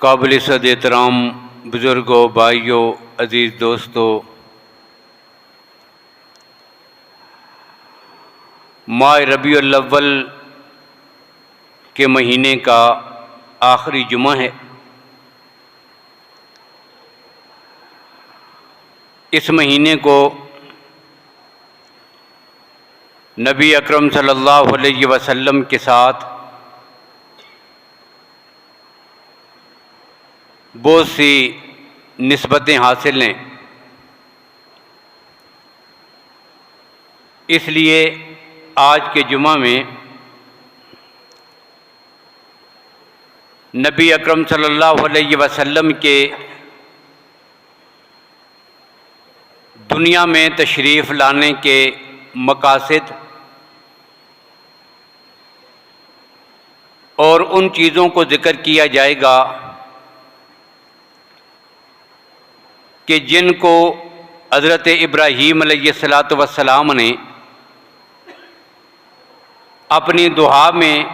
काबिल सद एहतराम बुज़ुर्गों, भाइयों, अज़ीज़ दोस्तों, माह रबीउल अव्वल के महीने का आखिरी जुमा है। इस महीने को नबी अकरम सल्लल्लाहु अलैहि वसल्लम के साथ बहुत सी निस्बतें हासिल हैं, इसलिए आज के जुमा में नबी अकरम सल्लल्लाहु अलैहि वसल्लम के दुनिया में तशरीफ़ लाने के मकासद और उन चीज़ों को ज़िक्र किया जाएगा कि जिनको हज़रत इब्राहीम अलैहिस्सलातु वस्सलाम ने अपनी दुआ में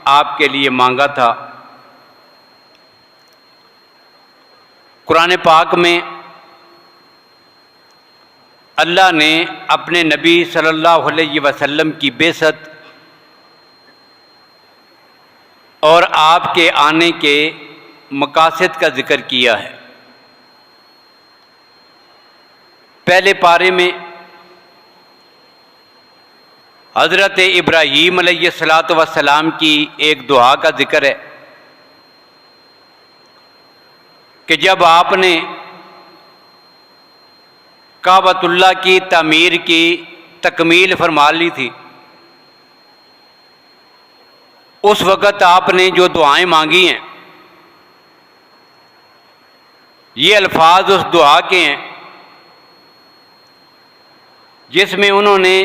आपके लिए मांगा था। कुरान पाक में अल्लाह ने अपने नबी सल्लल्लाहु अलैहि वसल्लम की बेइज्जत और आपके आने के मकासद का ज़िक्र किया है। पहले पारे में हज़रत इब्राहीम अलैहिस्सलातु वस्सलाम की एक दुआ का ज़िक्र है कि जब आपने काबतुल्लाह की तामीर की तकमील फरमा ली थी, उस वक़्त आपने जो दुआएं मांगी हैं, ये अल्फाज उस दुआ के हैं जिसमें उन्होंने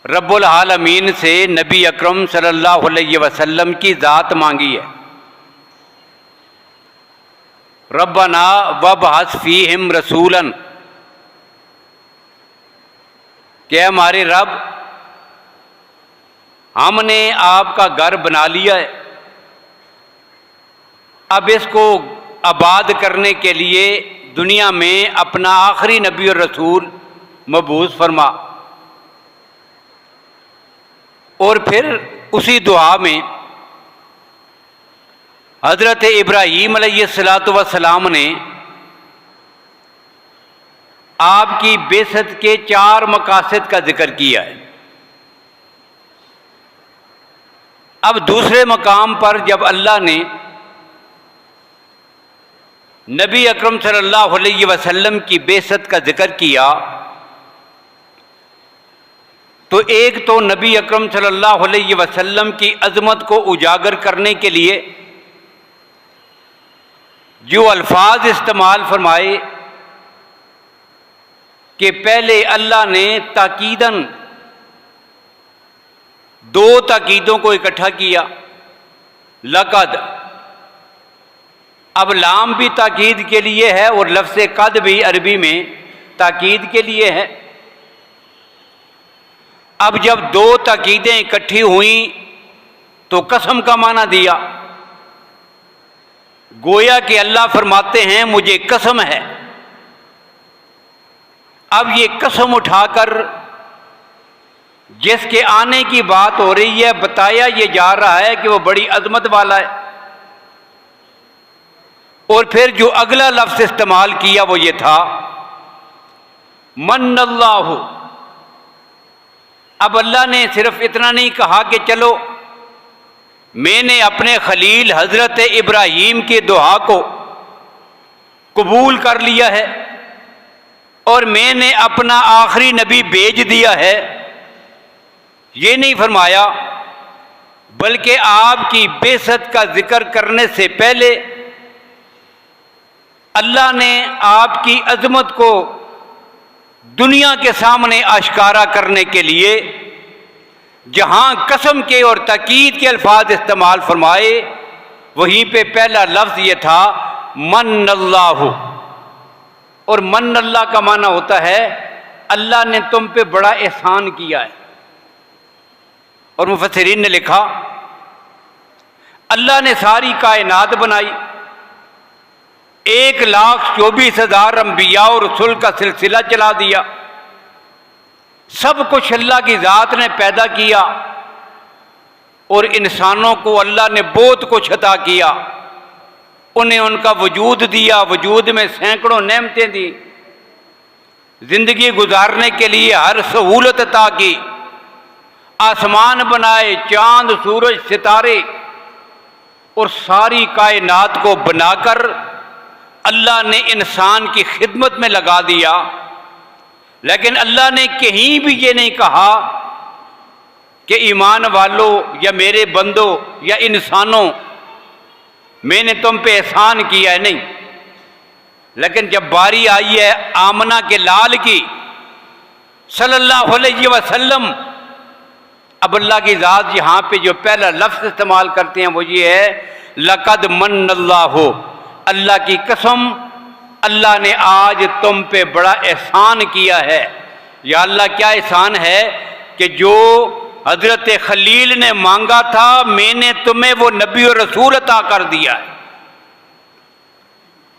रब्बुल आलमीन से नबी अकरम सल्लल्लाहु अलैहि वसल्लम की ज़ात मांगी है। रब्बना वबअस फ़ीहिम रसूलन, कि हमारे रब, हमने आपका घर बना लिया है, अब इसको आबाद करने के लिए दुनिया में अपना आखिरी नबी और रसूल मबूस फरमा। और फिर उसी दुआ में हज़रत इब्राहीम अलैहिस्सलातु वस्सलाम ने आपकी बेइज्जत के 4 मकासद का जिक्र किया है। अब दूसरे मकाम पर जब अल्लाह ने नबी अकरम सल्लल्लाहु अलैहि वसल्लम की बेइज्जत का जिक्र किया, तो एक तो नबी अकरम सल्लल्लाहु अलैहि वसल्लम की अज़मत को उजागर करने के लिए जो अल्फाज इस्तेमाल फरमाए कि पहले अल्लाह ने ताकीदन 2 ताकीदों को इकट्ठा किया, लक़द, अब लाम भी ताकीद के लिए है और लफ्ज़ कद भी अरबी में ताकीद के लिए है। अब जब 2 ताकीदें इकट्ठी हुई तो कसम का माना दिया, गोया कि अल्लाह फरमाते हैं मुझे कसम है। अब ये कसम उठाकर जिसके आने की बात हो रही है, बताया ये जा रहा है कि वो बड़ी अजमत वाला है। और फिर जो अगला लफ्ज़ इस्तेमाल किया वो ये था मन्नल्लाहु। अब अल्लाह ने सिर्फ इतना नहीं कहा कि चलो मैंने अपने खलील हज़रत इब्राहीम की दुआ को कबूल कर लिया है और मैंने अपना आखिरी नबी भेज दिया है, ये नहीं फरमाया, बल्कि आपकी बेइज्जत का जिक्र करने से पहले अल्लाह ने आपकी अज़मत को दुनिया के सामने आश्कारा करने के लिए जहां कसम के और ताकीद के अल्फाज इस्तेमाल फरमाए, वहीं पे पहला लफ्ज़ ये था मन्नल्लाहु। और मन्नल्लाह का माना होता है अल्लाह ने तुम पे बड़ा एहसान किया है। और मुफस्सिरीन ने लिखा अल्लाह ने सारी कायनात बनाई, 1,24,000 अंबिया और रसूल का सिलसिला चला दिया। सब कुछ अल्लाह की ज़ात ने पैदा किया और इंसानों को अल्लाह ने बहुत कुछ अता किया। उन्हें उनका वजूद दिया, वजूद में सैकड़ों नेमतें दी, जिंदगी गुजारने के लिए हर सहूलत अता की, आसमान बनाए, चांद सूरज सितारे और सारी कायनात को बनाकर अल्लाह ने इंसान की खिदमत में लगा दिया। लेकिन अल्लाह ने कहीं भी ये नहीं कहा कि ईमान वालों या मेरे बंदों या इंसानों, मैंने तुम पे एहसान किया है, नहीं। लेकिन जब बारी आई है आमना के लाल की सल्लल्लाहु अलैहि वसल्लम, अब अल्लाह की ज़ात यहाँ पे जो पहला लफ्ज़ इस्तेमाल करते हैं वो ये है, लक़द मन्नल्लाहु, अल्लाह की कसम, अल्लाह ने आज तुम पे बड़ा एहसान किया है। या अल्लाह क्या एहसान है कि जो हजरत खलील ने मांगा था, मैंने तुम्हें वो नबी और रसूल अता कर दिया है।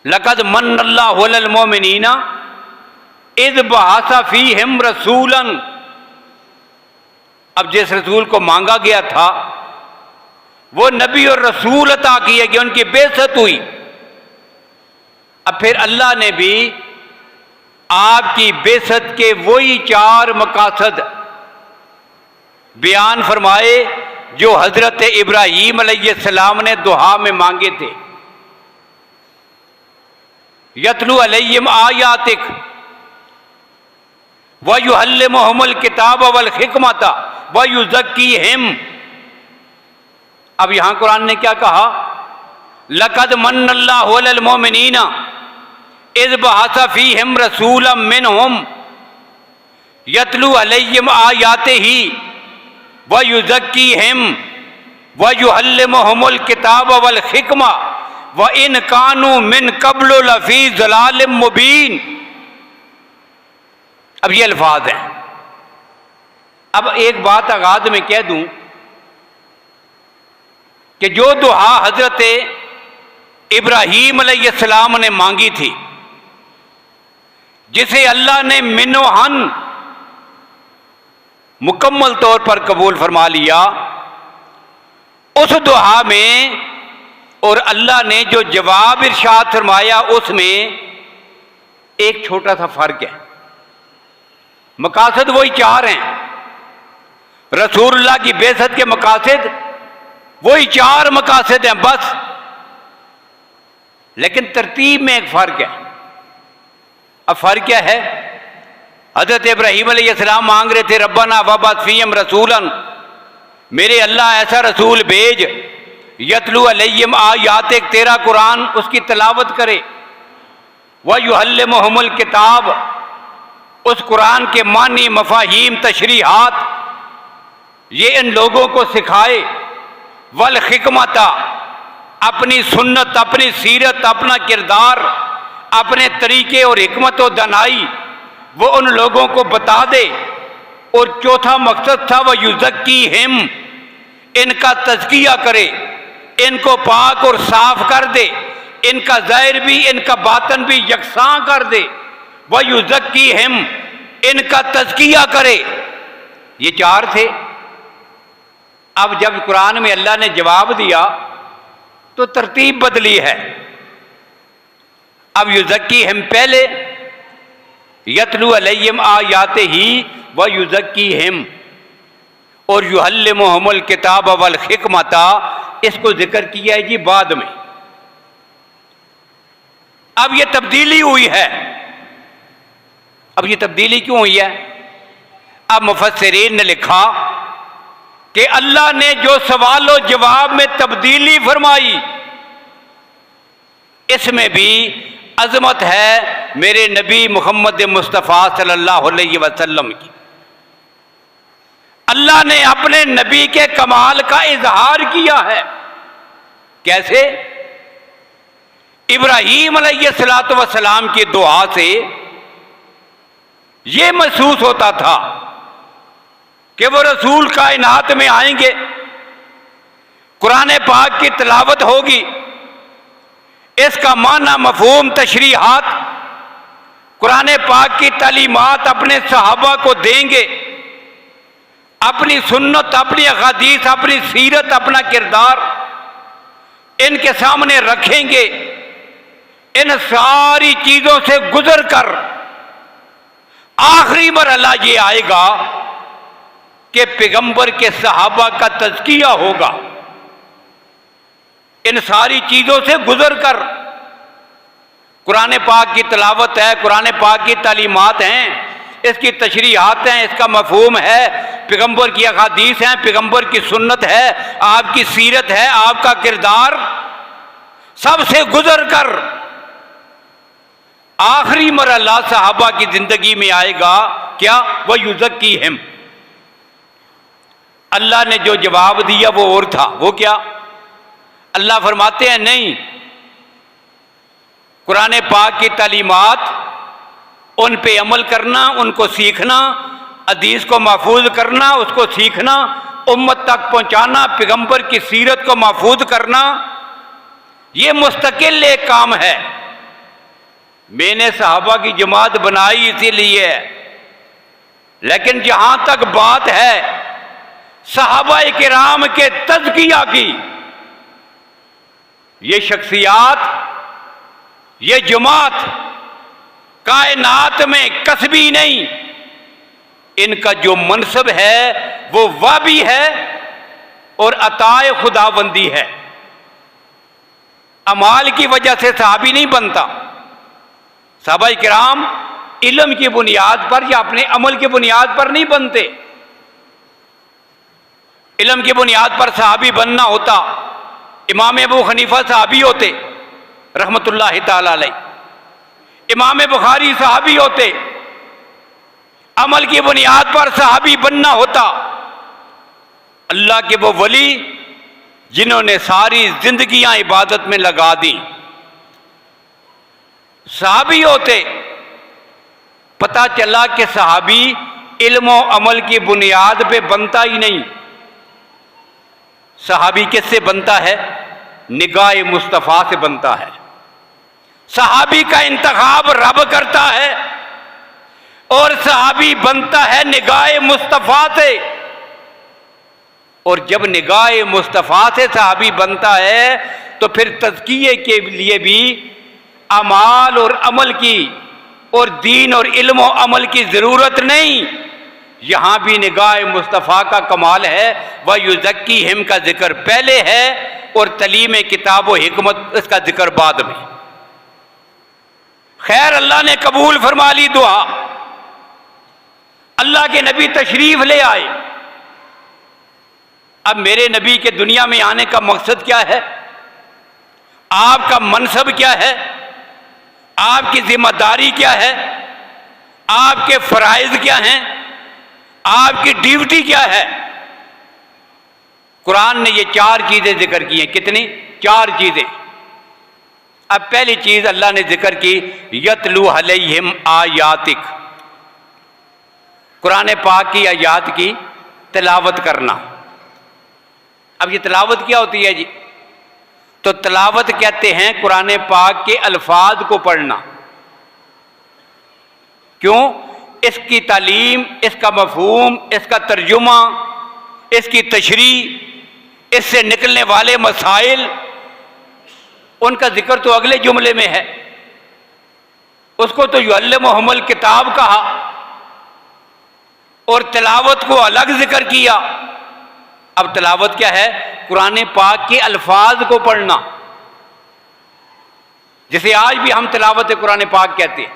लक़द मन्नल्लाहु अलल मोमिनीना इज़ बअसा फ़ीहिम रसूलन, अब जिस रसूल को मांगा गया था वो नबी और रसूल अता किए गए, उनकी बेइज्जत हुई। अब फिर अल्लाह ने भी आपकी बेइज्जत के वही 4 मकासद बयान फरमाए जो हजरत इब्राहीम अलैहिस्सलाम ने दुआ में मांगे थे। यतलू अलैहिम आयातिक व युअल्लिमुहुमुल किताब वल हिकमता व युज़क्कीहिम। अब यहां कुरान ने क्या कहा, लक़द मन्नल्लाहु अलल मोमिनीना इज़ बअसा फ़ीहिम रसूलन मिनहुम यतलू अलैहिम आयातिही व युज़क्कीहिम व युअल्लिमुहुमुल किताब वल हिकमा व इन कानू मिन क़ब्लु लफ़ी ज़लालिम मुबीन। अब ये अल्फाज हैं। अब एक बात आगाज़ में कह दूं कि जो दुआ हजरत इब्राहीम अलैहिस्सलाम ने मांगी थी, जिसे अल्लाह ने मिनोहन मुकम्मल तौर पर कबूल फरमा लिया, उस दुआ में और अल्लाह ने जो जवाब इरशाद फरमाया उसमें एक छोटा सा फर्क है। मकासद वही 4 हैं, रसूलुल्लाह की बेइज्जत के मकासद वही 4 मकासद हैं बस, लेकिन तरतीब में एक फर्क है। अब फर्क क्या है, हजरत इब्राहीम अलैहिस्सलाम मांग रहे थे रब्बना वबअस फ़ीहिम रसूलन, मेरे अल्लाह ऐसा रसूल भेज, यतलू अलैहिम आयातिक, तेरा कुरान उसकी तिलावत करे, व युअल्लिमुहुमुल किताब, उस कुरान के मानी मफाहीम तशरीहात ये इन लोगों को सिखाए, वल हिकमता, अपनी सुन्नत, अपनी सीरत, अपना किरदार, अपने तरीके और हिकमत और दनाई वो उन लोगों को बता दे। और चौथा मकसद था वह युज़क्कीहिम, इनका तज़किया करे, इनको पाक और साफ कर दे, इनका ज़ाहिर भी इनका बातन भी यकसां कर दे। वह युज़क्कीहिम, इनका तज़किया करे। ये 4 थे। अब जब कुरान में अल्लाह ने जवाब दिया तो तरतीब बदली है। अब युज़क्कीहिम पहले, यतलू अलैहिम आयातिही व युज़क्कीहिम, और युअल्लिमुहुमुल किताब वल हिकमता, इसको जिक्र किया है जी बाद में। अब ये तब्दीली हुई है। अब ये तब्दीली क्यों हुई है? अब मुफस्सिरीन ने लिखा कि अल्लाह ने जो सवाल जवाब में तब्दीली फरमाई, इसमें भी अजमत है मेरे नबी मोहम्मद मुस्तफ़ा सल्लल्लाहु अलैहि वसल्लम की। अल्लाह ने अपने नबी के कमाल का इजहार किया है। कैसे? इब्राहीम अलैहिस्सलातु वस्सलाम की दुआ से यह महसूस होता था कि वो रसूल कायनात में आएंगे, कुरान पाक की तिलावत होगी, इसका माना मफहूम तशरीहात कुरान पाक की तालीमात अपने सहाबा को देंगे, अपनी सुन्नत, अपनी अहादीस, अपनी सीरत, अपना किरदार इनके सामने रखेंगे। इन सारी चीजों से गुजर कर आखिरी मरहला ये आएगा कि पैगंबर के सहाबा का तज़किया होगा। इन सारी चीजों से गुजर कर कुरान पाक की तिलावत है, कुरान पाक की तालीमात हैं, इसकी तशरीहात हैं, इसका मफहूम है, पैगंबर की अहादीस हैं, पैगंबर की सुन्नत है, आपकी सीरत है, आपका किरदार, सबसे गुजर कर आखिरी मरहला सहाबा की जिंदगी में आएगा। क्या? वह युज़क्की हिम। अल्लाह ने जो जवाब दिया वो और था। वो क्या? अल्लाह फरमाते हैं नहीं, कुरान पाक की तालीमात उन पे अमल करना, उनको सीखना, हदीस को महफूज करना, उसको सीखना, उम्मत तक पहुंचाना, पैगंबर की सीरत को महफूज करना, ये मुस्तकिल एक काम है। मैंने सहाबा की जमात बनाई इसीलिए, लेकिन जहां तक बात है सहाबा किराम के तज़किया की, ये शख्सियात, ये जमात कायनात में कसबी नहीं, इनका जो मनसब है वो वाबी है और अताए खुदाबंदी है। अमाल की वजह से सहाबी नहीं बनता। सहाबा किराम इल्म की बुनियाद पर या अपने अमल की बुनियाद पर नहीं बनते। इल्म की बुनियाद पर सहाबी बनना होता, इमाम अबू हनीफा सहाबी होते रहमतुल्लाहि ताला अलैह, इमाम बुखारी सहाबी होते। अमल की बुनियाद पर सहाबी बनना होता अल्लाह के वो वली जिन्होंने सारी जिंदगियां इबादत में लगा दी, सहाबी होते। पता चला कि सहाबी इल्म और अमल की बुनियाद पे बनता ही नहीं। सहाबी किससे बनता है? निगाह मुस्तफ़ा से बनता है। सहाबी का इंतखाब रब करता है और सहाबी बनता है निगाह मुस्तफ़ा से। और जब निगाह मुस्तफ़ा से सहाबी बनता है तो फिर तज़किये के लिए भी अमाल और अमल की और दीन और इल्म और अमल की ज़रूरत नहीं। यहां भी निगाह मुस्तफ़ा का कमाल है। वह युज़क्की हिम का जिक्र पहले है और तलीम किताब व हिकमत इसका जिक्र बाद में। खैर, अल्लाह ने कबूल फरमा ली दुआ। अल्लाह के नबी तशरीफ ले आए। अब मेरे नबी के दुनिया में आने का मकसद क्या है? आपका मनसब क्या है? आपकी जिम्मेदारी क्या है? आपके फराइज क्या हैं? आपकी ड्यूटी क्या है? कुरान ने ये 4 चीजें जिक्र की हैं। कितनी? 4 चीजें। अब पहली चीज अल्लाह ने जिक्र की, यतलू अलैहिम आयातिक, कुरान पाक की आयात की तिलावत करना। अब ये तिलावत क्या होती है जी? तो तिलावत कहते हैं कुरान पाक के अल्फाज को पढ़ना। क्यों? इसकी तालीम, इसका मफहूम, इसका तर्जुमा, इसकी तशरीह, इससे निकलने वाले मसाइल, उनका जिक्र तो अगले जुमले में है। उसको तो युअल्लिमुहुमुल किताब कहा और तिलावत को अलग जिक्र किया। अब तिलावत क्या है? कुरान पाक के अल्फाज को पढ़ना, जिसे आज भी हम तिलावत कुरान पाक कहते हैं।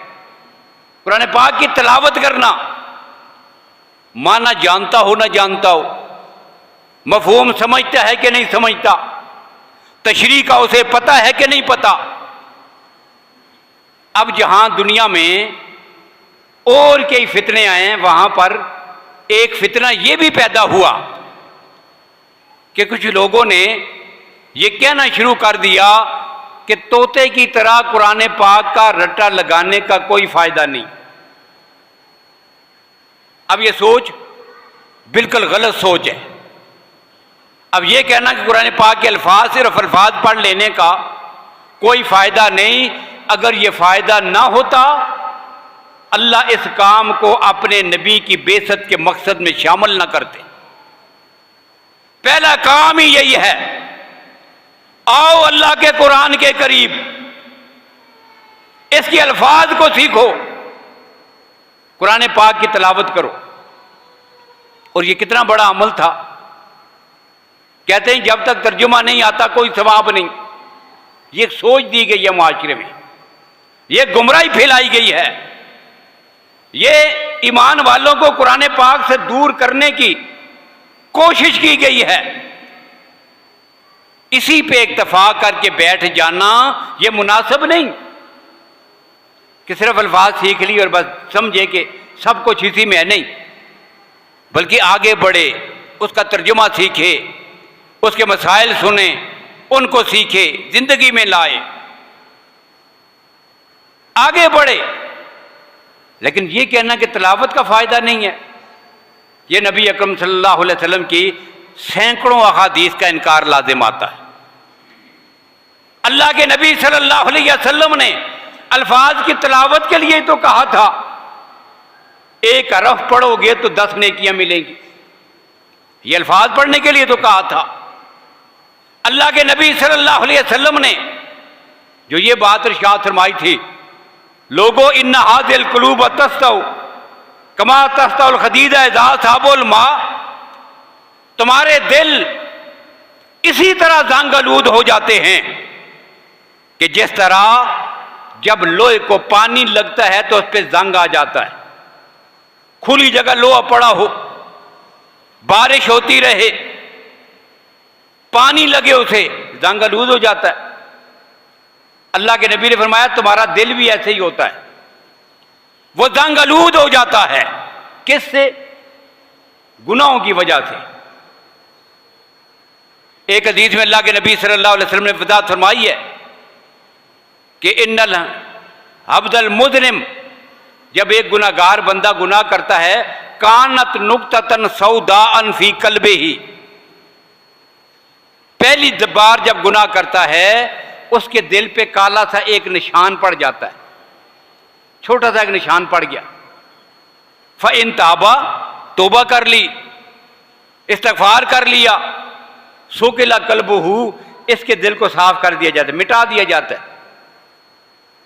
कुरान पाक की तिलावत करना, माना जानता हो ना जानता हो, मफहूम समझता है कि नहीं समझता, तशरीह का उसे पता है कि नहीं पता। अब जहां दुनिया में और कई फितने आए हैं, वहां पर एक फितना यह भी पैदा हुआ कि कुछ लोगों ने यह कहना शुरू कर दिया कि तोते की तरह कुरान पाक का रट्टा लगाने का कोई फायदा नहीं। अब यह सोच बिल्कुल गलत सोच है। अब ये कहना कि कुरान पाक के अल्फाज सिर्फ अल्फाज पढ़ लेने का कोई फ़ायदा नहीं, अगर ये फ़ायदा ना होता अल्लाह इस काम को अपने नबी की बेइज्जत के मकसद में शामिल ना करते। पहला काम ही यही है, आओ अल्लाह के कुरान के करीब, इसके अल्फाज को सीखो, कुरान पाक की तिलावत करो। और ये कितना बड़ा अमल था। कहते हैं जब तक तर्जुमा नहीं आता कोई सवाब नहीं। ये सोच दी गई है माशरे में, ये गुमराही फैलाई गई है, ये ईमान वालों को कुरान पाक से दूर करने की कोशिश की गई है। इसी पे इक्तफा करके बैठ जाना ये मुनासिब नहीं कि सिर्फ अल्फाज सीख ली और बस समझे कि सब कुछ इसी में है, नहीं, बल्कि आगे बढ़े, उसका तर्जुमा सीखे, उसके मसाइल सुने, उनको सीखे, जिंदगी में लाए, आगे बढ़े। लेकिन ये कहना कि तिलावत का फायदा नहीं है, ये नबी अकरम सल्लल्लाहु अलैहि वसल्लम की सैकड़ों अहादीस का इनकार लाजिम आता है। अल्लाह के नबी सल्लल्लाहु अलैहि वसल्लम ने अल्फाज की तिलावत के लिए तो कहा था, एक हरफ पढ़ोगे तो 10 नेकियां मिलेंगी, ये अल्फाज पढ़ने के लिए तो कहा था। अल्लाह के नबी सल्लल्लाहु अलैहि वसल्लम ने जो ये बात इरशाद फरमाई थी, लोगो इन्ना हादिल कुलूब तस्तौ कमा तस्तौल खदीदा इज़ा साबुल मा, तुम्हारे दिल इसी तरह जंग-आलूद हो जाते हैं कि जिस तरह जब लोहे को पानी लगता है तो उस पर जंग आ जाता है। खुली जगह लोहा पड़ा हो, बारिश होती रहे, पानी लगे उसे, जंग-आलूद हो जाता है। अल्लाह के नबी ने फरमाया तुम्हारा दिल भी ऐसे ही होता है, वो जंग-आलूद हो जाता है। किससे? गुनाहों की वजह से। एक हदीस में अल्लाह के नबी सल्लल्लाहु अलैहि वसल्लम ने वज़ाहत फरमाई है कि इन्नल अब्दल मुज़लिम, जब एक गुनाहगार बंदा गुनाह करता है, कानत नुक्ततन सौदाअन फी कल्बिही, पहली बार जब गुनाह करता है उसके दिल पे काला सा एक निशान पड़ जाता है, छोटा सा एक निशान पड़ गया। फ़इन ताबा, तौबा कर ली, इस्तिग़फ़ार कर लिया, सुकिला कल्बुहु, इसके दिल को साफ कर दिया जाता है, मिटा दिया जाता है,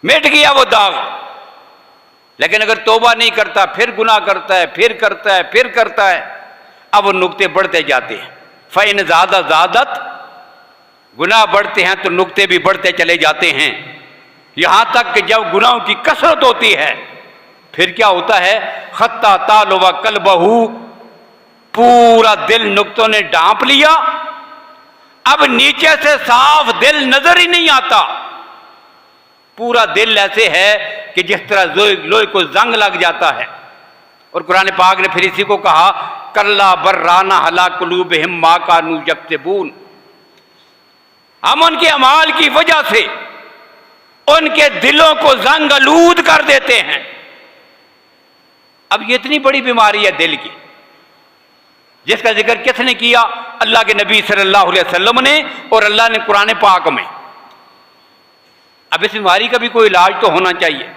मिट गया वो दाग। लेकिन अगर तौबा नहीं करता, फिर गुनाह करता है, फिर करता है, फिर करता है, अब वो नुक्ते बढ़ते जाते हैं। फ़इन ज़ादा ज़ादत, गुनाह बढ़ते हैं तो नुक्ते भी बढ़ते चले जाते हैं, यहां तक कि जब गुनाहों की कसरत होती है फिर क्या होता है, खत्ता तालो व कल्बहू, पूरा दिल नुक्तों ने ढांप लिया, अब नीचे से साफ दिल नजर ही नहीं आता, पूरा दिल ऐसे है कि जिस तरह लोहे को जंग लग जाता है। और कुरान पाक ने फिर इसी को कहा, कल्ला बर्राना हला कुलूबिहिम मा कानू यक्तबून, हम उनके अमाल की वजह से उनके दिलों को जंग-आलूद कर देते हैं। अब ये इतनी बड़ी बीमारी है दिल की, जिसका जिक्र किसने किया? अल्लाह के नबी सल्लल्लाहु अलैहि वसल्लम ने, और अल्लाह ने कुरान पाक में। अब इस बीमारी का भी कोई इलाज तो होना चाहिए।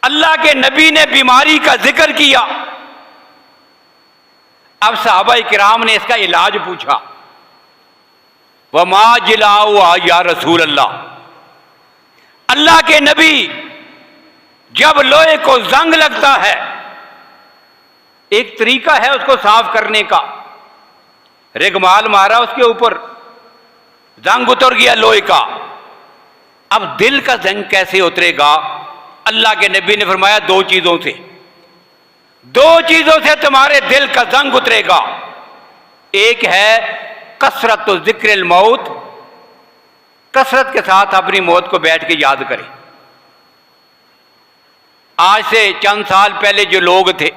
अल्लाह के नबी ने बीमारी का जिक्र किया, अब सहाबा किराम ने इसका इलाज पूछा। वमा जिलाओ या रसूल अल्लाह, अल्लाह के नबी जब लोहे को जंग लगता है, एक तरीका है उसको साफ करने का, रेगमाल मारा उसके ऊपर, जंग उतर गया लोहे का। अब दिल का जंग कैसे उतरेगा? अल्लाह के नबी ने फरमाया दो चीजों से, दो चीजों से तुम्हारे दिल का जंग उतरेगा। एक है कसरत जिक्र मौत, कसरत के साथ अपनी मौत को बैठ के याद करें। आज से चंद साल पहले जो लोग थे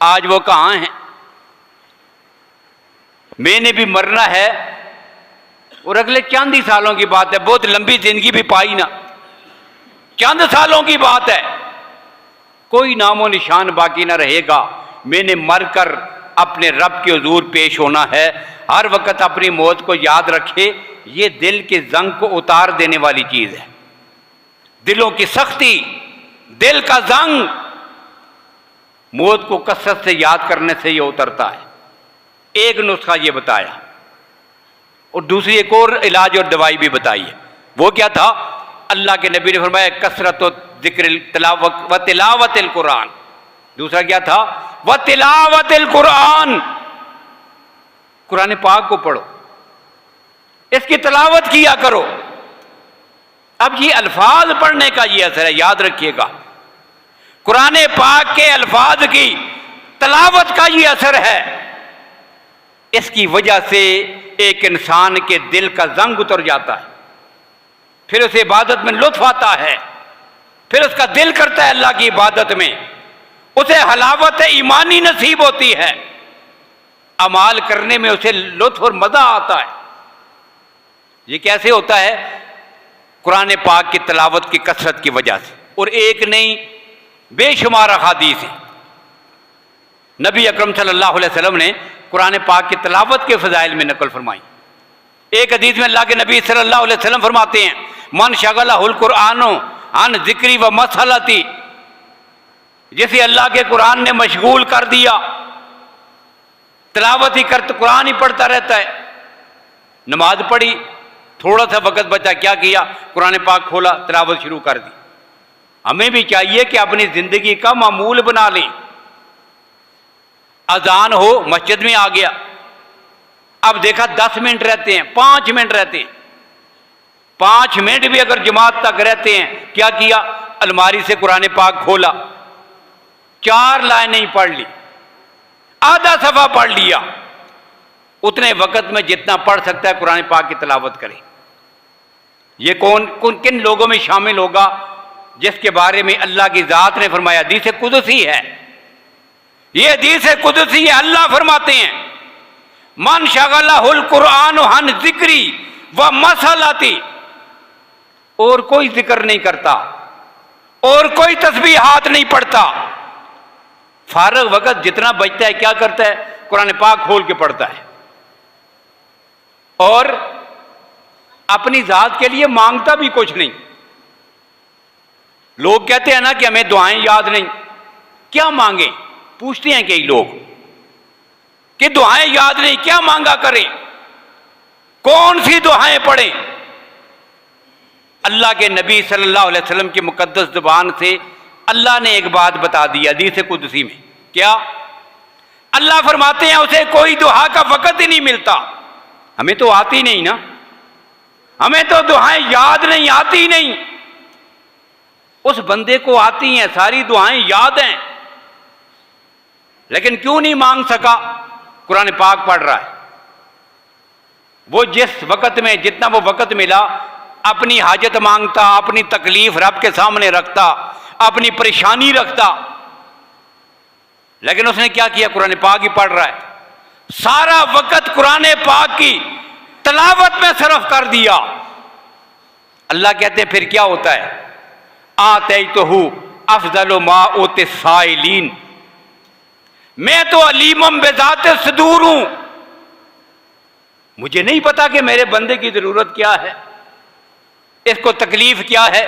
आज वो कहाँ हैं? मैंने भी मरना है, और अगले चंद ही सालों की बात है, बहुत लंबी जिंदगी भी पाई ना, चंद सालों की बात है, कोई नामो निशान बाकी ना रहेगा। मैंने मरकर अपने रब के हुजूर पेश होना है, हर वक्त अपनी मौत को याद रखे। ये दिल के जंग को उतार देने वाली चीज़ है। दिलों की सख्ती, दिल का जंग मौत को कसरत से याद करने से ये उतरता है। एक नुस्खा ये बताया और दूसरी एक और इलाज और दवाई भी बताई है। वो क्या था? अल्लाह के नबी ने फरमाया कसरत व तिलावतिल कुरान। दूसरा क्या था? व तिलावतिल कुरान। कुरान पाक को पढ़ो, इसकी तिलावत किया करो। अब ये अल्फाज पढ़ने का ये असर है, याद रखिएगा। कुरान पाक के अल्फाज की तिलावत का ये असर है। इसकी वजह से एक इंसान के दिल का जंग उतर जाता है, फिर उसे इबादत में लुत्फ आता है, फिर उसका दिल करता है अल्लाह की इबादत में, उसे हलावत ईमानी नसीब होती है, अमाल करने में उसे लुत्फ और मजा आता है। ये कैसे होता है? कुरान पाक की तिलावत की कसरत की वजह से। और एक नहीं, बेशुमार अहादीस है। नबी अकरम सल्लल्लाहु अलैहि वसल्लम ने कुरान पाक की तिलावत के फजाइल में नकल फरमाई। एक हदीस में अल्लाह के नबी सल्लल्लाहु अलैहि वसल्लम फरमाते हैं, मन शगलहुल कुरानो अन जिक्री व मसलती। जिसे अल्लाह के कुरान ने मशगूल कर दिया, तिलावत ही करता, कुरान ही पढ़ता रहता है। नमाज पढ़ी, थोड़ा सा वक्त बचा, क्या किया? कुरान पाक खोला, तिलावत शुरू कर दी। हमें भी चाहिए कि अपनी जिंदगी का मामूल बना लें। अजान हो, मस्जिद में आ गया, अब देखा 10 मिनट रहते हैं, 5 मिनट रहते हैं, 5 मिनट भी अगर जमात तक रहते हैं, क्या किया? अलमारी से कुरान पाक खोला, 4 लाइनें पढ़ ली, आधा सफा पढ़ लिया। उतने वक्त में जितना पढ़ सकता है कुरान पाक की तिलावत करे। ये किन लोगों में शामिल होगा? जिसके बारे में अल्लाह की जात ने फरमाया, हदीस कुदसी है, ये हदीस कुदसी है। अल्लाह फरमाते हैं, मन शगलहुल कुरान अन जिक्री व मसलती। और कोई जिक्र नहीं करता, और कोई तस्बीहात नहीं पढ़ता, फारग वक्त जितना बचता है क्या करता है? कुरान पाक खोल के पढ़ता है और अपनी जात के लिए मांगता भी कुछ नहीं। लोग कहते हैं ना कि हमें दुआएं याद नहीं, क्या मांगे? पूछते हैं कई लोग कि दुआएं याद नहीं, क्या मांगा करें, कौन सी दुआएं पढ़ें? अल्लाह के नबी सल्लल्लाहु अलैहि वसल्लम की मुकद्दस जुबान से अल्लाह ने एक बात बता दी हदीस कुदसी में। क्या? अल्लाह फरमाते हैं, उसे कोई दुआ का वक्त ही नहीं मिलता। हमें तो आती नहीं ना, हमें तो दुआएं याद नहीं, आती नहीं। उस बंदे को आती हैं, सारी दुआएं याद हैं, लेकिन क्यों नहीं मांग सका? कुरान पाक पढ़ रहा है। वो जिस वक्त में जितना वो वक्त मिला, अपनी हाजत मांगता, अपनी तकलीफ रब के सामने रखता, अपनी परेशानी रखता, लेकिन उसने क्या किया? कुरान पाक ही पढ़ रहा है। सारा वक्त कुरान पाक की तिलावत में सरफ कर दिया। अल्लाह कहते हैं फिर क्या होता है? आतैतहु अफजल मा ओते साइलीन। मैं तो अलीमम बेजाते सदूर हूं, मुझे नहीं पता कि मेरे बंदे की जरूरत क्या है, इसको तकलीफ क्या है,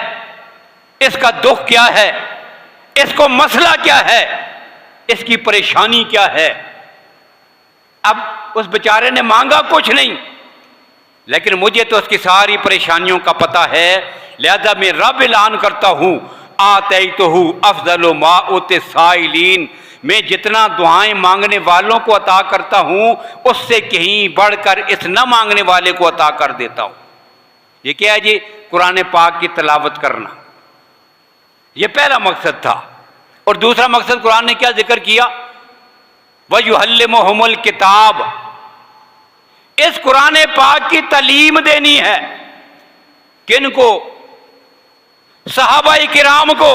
इसका दुख क्या है, इसको मसला क्या है, इसकी परेशानी क्या है। अब उस बेचारे ने मांगा कुछ नहीं, लेकिन मुझे तो उसकी सारी परेशानियों का पता है, लिहाजा मैं रब ऐलान करता हूं, आतैतहु अफजल मा ओते साइलीन। मैं जितना दुआएं मांगने वालों को अता करता हूं, उससे कहीं बढ़कर इस न मांगने वाले को अता कर देता हूं। ये क्या है जी? कुरान पाक की तिलावत करना, यह पहला मकसद था। और दूसरा मकसद कुरान ने क्या जिक्र किया? वयुअल्लिमुहुमुल किताब। इस कुरान पाक की तालीम देनी है। किनको? सहाबाए किराम को,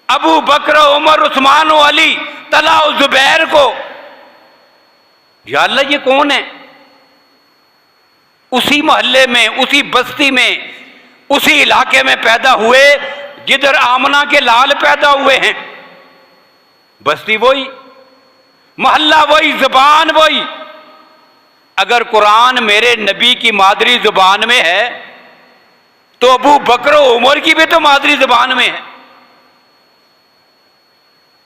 अबू बकर, उमर, उस्मान, अली, तला, जुबैर को। या अल्लाह, ये कौन है? उसी मोहल्ले में, उसी बस्ती में, उसी इलाके में पैदा हुए जिधर आमना के लाल पैदा हुए हैं। बस्ती वही, मोहल्ला वही, जुबान वही। अगर कुरान मेरे नबी की मादरी जुबान में है तो अबू बकर उमर की भी तो मादरी जुबान में है।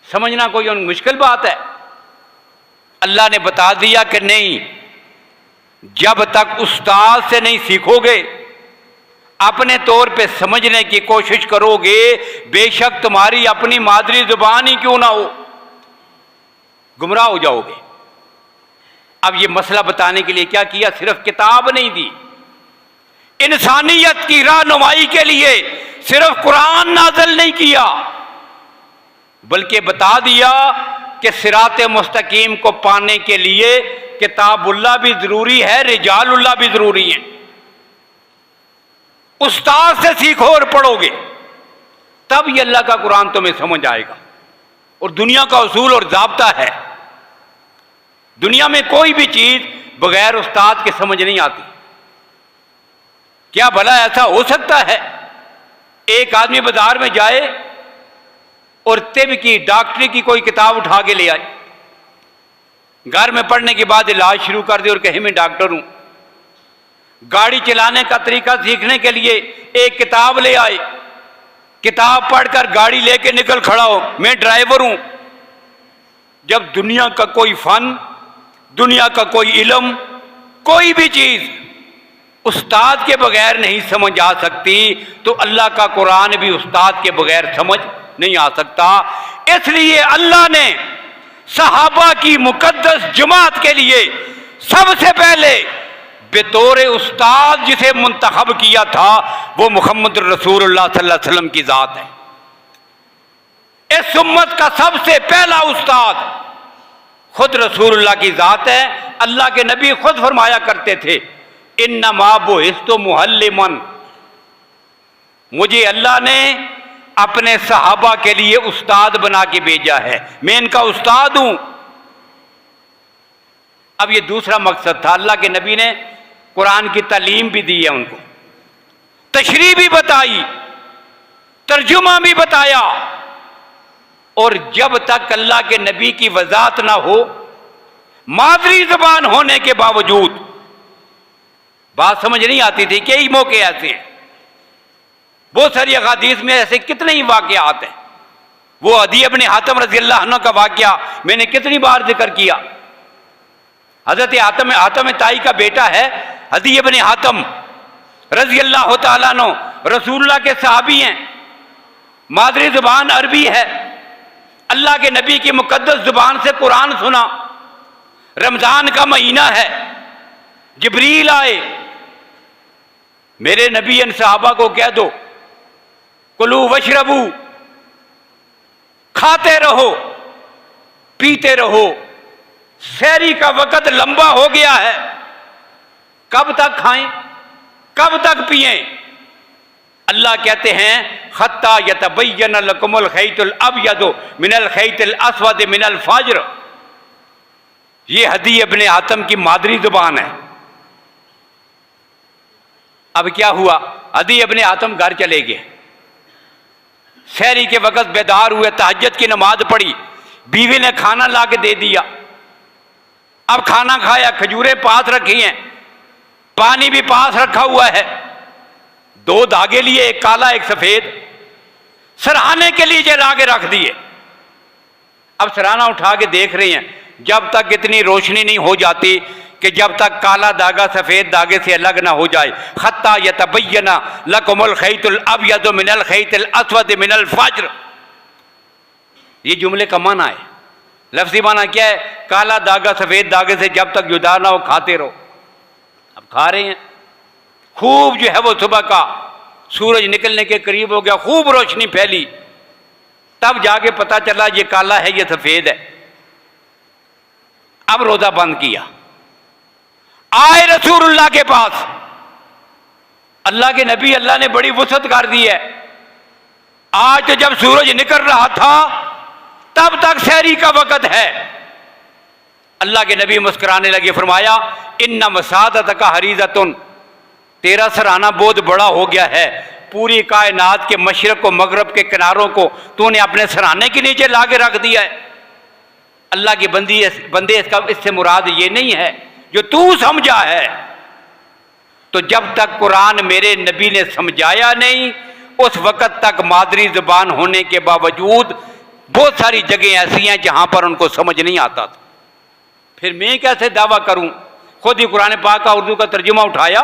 समझना कोई मुश्किल बात है? अल्लाह ने बता दिया कि नहीं, जब तक उस्ताद से नहीं सीखोगे, अपने तौर पे समझने की कोशिश करोगे, बेशक तुम्हारी अपनी मादरी जुबान ही क्यों ना हो, गुमराह हो जाओगे। अब ये मसला बताने के लिए क्या किया? सिर्फ किताब नहीं दी, इंसानियत की रहनुमाई के लिए सिर्फ कुरान नाज़िल नहीं किया, बल्कि बता दिया कि सिराते मुस्तकीम को पाने के लिए किताबुल्लाह भी जरूरी है, रिजालुल्लाह भी जरूरी है। उस्ताद से सीखो और पढ़ोगे, तब ये अल्लाह का कुरान तुम्हें समझ आएगा। और दुनिया का उसूल और ज़ाब्ता है, दुनिया में कोई भी चीज बगैर उस्ताद के समझ नहीं आती। क्या भला ऐसा हो सकता है एक आदमी बाजार में जाए और तिब की, डॉक्टरी की कोई किताब उठा के ले आए, घर में पढ़ने के बाद इलाज शुरू कर दे और कहे मैं डॉक्टर हूं। गाड़ी चलाने का तरीका सीखने के लिए एक किताब ले आए, किताब पढ़कर गाड़ी लेके निकल खड़ा हो, मैं ड्राइवर हूं। जब दुनिया का कोई फन, दुनिया का कोई इल्म, कोई भी चीज उस्ताद के बगैर नहीं समझ आ सकती, तो अल्लाह का कुरान भी उस्ताद के बगैर समझ नहीं आ सकता। इसलिए अल्लाह ने सहाबा की मुकद्दस जमात के लिए सबसे पहले बेतौर उस्ताद जिसे मुंतखब किया था वो मुहम्मद रसूलुल्लाह सल्लल्लाहु अलैहि वसल्लम की जात है। इस उम्मत का सबसे पहला उस्ताद खुद रसूलुल्लाह की जात है। अल्लाह के नबी खुद फरमाया करते थे, इन्नमा बुइस्तु मुअल्लिमन, मुझे अल्लाह ने अपने सहाबा के लिए उस्ताद बना के भेजा है, मैं इनका उस्ताद हूं। अब ये दूसरा मकसद था, अल्लाह के नबी ने कुरान की तालीम भी दी है, उनको तशरीह भी बताई, तर्जुमा भी बताया। और जब तक अल्लाह के नबी की वजात ना हो, मादरी जुबान होने के बावजूद बात समझ नहीं आती थी। कई मौके ऐसे हैं, बहुत सारी अहादीस में ऐसे कितने ही वाकयात हैं। वो अदी इब्न हातिम रज़ियल्लाहु अन्हु का वाकया मैंने कितनी बार जिक्र किया। हजरत हातिम ताई का बेटा है अदी इब्न हातिम रज़ियल्लाहु ताला अन्हु, रसूलुल्लाह के सहाबी हैं, मादरी जुबान अरबी है, अल्लाह के नबी की मुकद्दस जुबान से कुरान सुना। रमजान का महीना है, जिब्रील आए, मेरे नबी इन सहाबा को कह दो कुलू वशरबू, खाते रहो पीते रहो, सहरी का वक़्त लंबा हो गया है, कब तक खाएं कब तक पिएं? अल्लाह कहते हैं हत्ता यतबय्यन लकुमुल खैतुल अबयदु मिनल खैतिल अस्वद मिनल फज्र। ये अदी इब्न हातिम की मादरी जुबान है। अब क्या हुआ, अदी इब्न हातिम घर चले गए, सहरी के वक़्त बेदार हुए, तहज्जुद की नमाज पढ़ी, बीवी ने खाना ला के दे दिया। अब खाना खाया, खजूरें पास रखी हैं, पानी भी पास रखा हुआ है, दो धागे लिए, एक काला एक सफेद, सराहने के लिए जला के रख दिए। अब सराहना उठा के देख रहे हैं, जब तक इतनी रोशनी नहीं हो जाती कि जब तक काला धागा सफेद धागे से अलग ना हो जाए, हत्ता यतबय्यना लकुमुल खैतुल अबयदु मिनल खैतिल अस्वद मिनल फज्र। ये जुमले का माना है, लफ्जी माना क्या है? काला धागा सफेद धागे से जब तक जुदा ना हो खाते रहो। अब खा रहे हैं, खूब जो है वो सुबह का सूरज निकलने के करीब हो गया, खूब रोशनी फैली, तब जाके पता चला ये काला है ये सफेद है। अब रोजा बंद किया, आए रसूलुल्लाह के पास, अल्लाह के नबी, अल्लाह ने बड़ी वुसअत कर दी है, आज तो जब सूरज निकल रहा था तब तक सहरी का वक़्त है। अल्लाह के नबी मुस्कुराने लगे, फरमाया इन्ना मसादतक हरीज़तुन, तेरा सराहना बहुत बड़ा हो गया है, पूरी कायनात के मशरक और मगरब के किनारों को तूने अपने सराहने के नीचे ला के रख दिया है। अल्लाह के बंदे इसका इससे मुराद ये नहीं है जो तू समझा है। तो जब तक कुरान मेरे नबी ने समझाया नहीं, उस वक़्त तक मादरी ज़ुबान होने के बावजूद बहुत सारी जगह ऐसी हैं जहां पर उनको समझ नहीं आता था। फिर मैं कैसे दावा करूं? खुद ही कुरान पाक का उर्दू का तर्जुमा उठाया।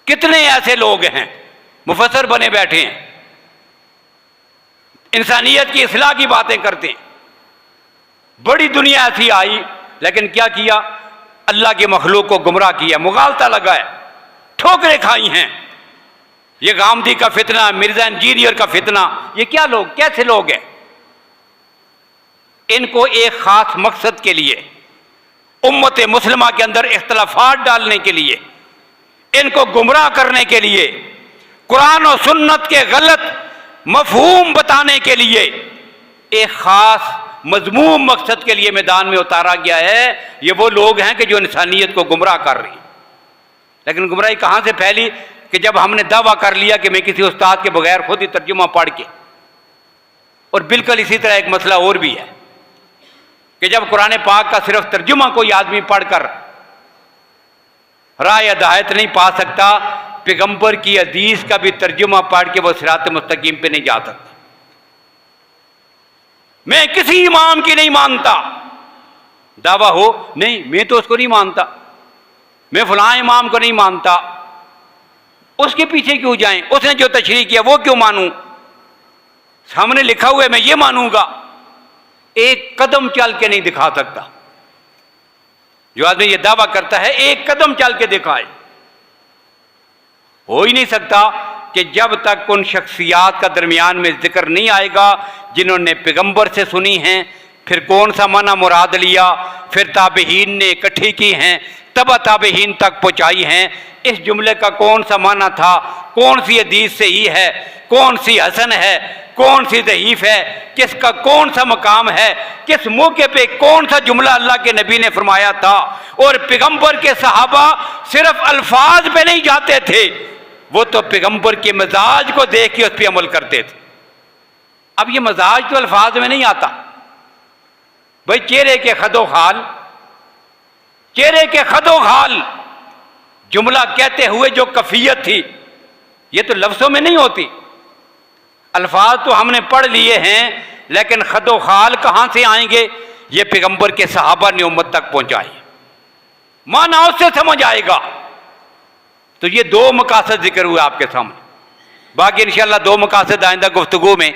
कितने ऐसे लोग हैं मुफस्सिर बने बैठे हैं, इंसानियत की इस्लाह की बातें करते हैं। बड़ी दुनिया ऐसी आई, लेकिन क्या किया? अल्लाह के मखलूक को गुमराह किया, मुगालता लगाया, ठोकरें खाई हैं। ये गामदी का फितना, मिर्जा इंजीनियर का फितना, ये क्या लोग, कैसे लोग हैं? इनको एक खास मकसद के लिए, उम्मत मुस्लिमा के अंदर इख्तलाफात डालने के लिए, इनको गुमराह करने के लिए, कुरान और सुन्नत के गलत मफहूम बताने के लिए, एक खास मजमूम मकसद के लिए मैदान में उतारा गया है। ये वो लोग हैं कि जो इंसानियत को गुमराह कर रही हैं। लेकिन गुमराही कहाँ से फैली? कि जब हमने दावा कर लिया कि मैं किसी उस्ताद के बगैर खुद ही तर्जुमा पढ़ के, और बिल्कुल इसी तरह एक मसला और भी है कि जब कुरान पाक का सिर्फ तर्जुमा कोई आदमी पढ़कर राय हिदायत नहीं पा सकता, पैगंबर की हदीस का भी तर्जुमा पढ़ के वो सिरात मुस्तकीम पे नहीं जा सकता। मैं किसी इमाम की नहीं मानता, दावा हो नहीं, मैं तो उसको नहीं मानता, मैं फलां इमाम को नहीं मानता, उसके पीछे क्यों जाएं? उसने जो तशरीह किया वो क्यों मानूं? सामने लिखा हुआ है मैं ये मानूंगा। एक कदम चल के नहीं दिखा सकता। जो आदमी ये दावा करता है एक कदम चल के दिखाए, हो ही नहीं सकता कि जब तक उन शख्सियात का दरमियान में जिक्र नहीं आएगा जिन्होंने पैगंबर से सुनी हैं, फिर कौन सा माना मुराद लिया, फिर ताबीहीन ने इकट्ठी की हैं, तबा ताबीहीन तक पहुँचाई हैं, इस जुमले का कौन सा माना था, कौन सी हदीस सही है, कौन सी हसन है, कौन सी ज़ईफ है, किसका कौन सा मकाम है, किस मौके पे कौन सा जुमला अल्लाह के नबी ने फरमाया था। और पैगंबर के सहाबा सिर्फ अल्फाज पे नहीं जाते थे, वो तो पैगंबर के मिजाज को देख के उस पर अमल करते थे। अब ये मिजाज तो अल्फाज में नहीं आता भाई। चेहरे के खदो खाल, चेहरे के खदो खाल जुमला कहते हुए जो कफियत थी, ये तो लफ्जों में नहीं होती। अल्फाज तो हमने पढ़ लिए हैं, लेकिन खदो खाल कहां से आएंगे? ये पैगंबर के सहाबा ने उम्मत तक पहुंचाए, माना उससे समझ आएगा। तो ये दो मकासद जिक्र हुए आपके सामने। बाकी इंशाअल्लाह दो मकासद आइंदा गुफ्तगू में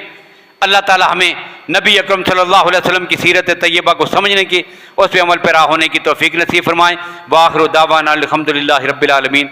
अल्लाह ताला हमें नबी अकरम सल्लल्लाहु अलैहि वसल्लम की सीरत तैयबा को समझने की, उस पर अमल पैरा होने की तौफीक नसीब फरमाएं। वाखिर दावाना अल्हम्दुलिल्लाहि रब्बिल आलमीन।